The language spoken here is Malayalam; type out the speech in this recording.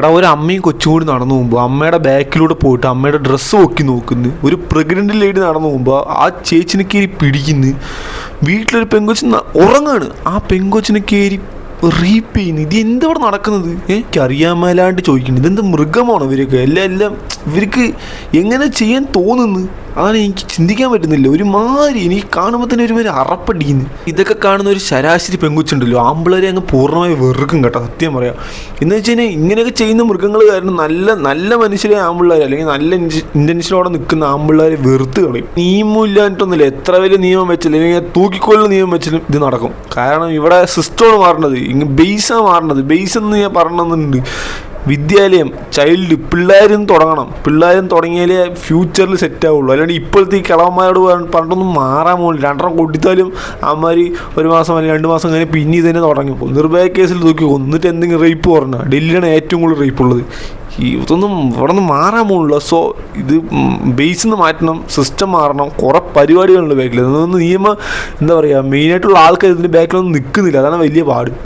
എടാ ഒരു അമ്മയും കൊച്ചും കൂടി നടന്നു പോകുമ്പോൾ അമ്മയുടെ ബാക്കിലൂടെ പോയിട്ട് അമ്മയുടെ ഡ്രസ്സ് നോക്കി നോക്കുന്നു. ഒരു പ്രഗ്നൻ്റ് ലേഡി നടന്നു പോകുമ്പോൾ ആ ചേച്ചിനെ കയറി പിടിക്കുന്നു. വീട്ടിലൊരു പെങ്കൊച്ച് ഉറങ്ങാണ്, ആ പെങ്കൊച്ചിനെ കയറി റീപ്പ് ചെയ്യുന്നു. ഇത് എന്തവിടെ നടക്കുന്നത്? എനിക്ക് അറിയാൻ മേലാണ്ട് ചോദിക്കുന്നത്, ഇതെന്ത് മൃഗമാണോ ഇവരൊക്കെ? എല്ലാം ഇവർക്ക് എങ്ങനെ ചെയ്യാൻ തോന്നുന്നു? അതാണ് എനിക്ക് ചിന്തിക്കാൻ പറ്റുന്നില്ല. ഒരുമാതിരി എനിക്ക് കാണുമ്പോൾ തന്നെ ഒരുമാതിരി അറപ്പടിക്കുന്നു. ഇതൊക്കെ കാണുന്ന ഒരു ശരാശരി പെങ്കുച്ചുണ്ടല്ലോ, ആമ്പിളരെ അങ്ങ് പൂർണ്ണമായി വെറുക്കും കേട്ടോ, സത്യം പറയാം. എന്ന് വെച്ച് കഴിഞ്ഞാൽ ഇങ്ങനെയൊക്കെ ചെയ്യുന്ന മൃഗങ്ങൾ കാരണം നല്ല മനുഷ്യരെ ആമ്പിള്ളേർ അല്ലെങ്കിൽ നല്ല ഇൻറ്റൻഷനോടെ നിൽക്കുന്ന ആമ്പിള്ളേരെ വെറുത്ത് കളയും. നിയമം ഇല്ലാഞ്ഞിട്ടൊന്നുമില്ല, എത്ര വലിയ നിയമം വെച്ചാലും അല്ലെങ്കിൽ തൂക്കിക്കൊല്ലുന്ന നിയമം വെച്ചാലും ഇത് നടക്കും. കാരണം ഇവിടെ സിസ്റ്റമാണ് മാറണത്, ബേസാണ് മാറണത്. ബേസ് എന്ന് ഞാൻ പറഞ്ഞിട്ടുണ്ട്. വിദ്യാലയം, ചൈൽഡ്, പിള്ളേരും തുടങ്ങിയാലേ ഫ്യൂച്ചറിൽ സെറ്റ് ആവുള്ളൂ. അല്ലാണ്ട് ഇപ്പോഴത്തെ ഈ കിളവന്മാരോട് പറഞ്ഞിട്ടൊന്നും മാറാൻ പോകില്ല. 2 കൊടുത്താലും അവന്മാർ ഒരു മാസം അല്ലെങ്കിൽ 2 മാസം കഴിഞ്ഞ് പിന്നെ ഇതന്നെ തുടങ്ങി പോകും. നിർഭയ കേസിൽ തൂക്കി കൊന്നിട്ട് എന്തെങ്കിലും റേപ്പ് പറഞ്ഞാൽ ഡൽഹിയിലാണ് ഏറ്റവും കൂടുതൽ റേപ്പ് ഉള്ളത്. ഇതൊന്നും ഇവിടെ നിന്ന് മാറാൻ പോകില്ല. സോ ഇത് ബേസിൽ നിന്ന് മാറ്റണം, സിസ്റ്റം മാറണം. കുറേ പരിപാടികളുണ്ട് ബാക്കിൽ. ഇതൊന്നും നിയമം എന്താ പറയുക, മെയിനായിട്ടുള്ള ആൾക്കാർ ഇതിൻ്റെ ബാക്കിലൊന്നും നിൽക്കുന്നില്ല. അതാണ് വലിയ പാട്.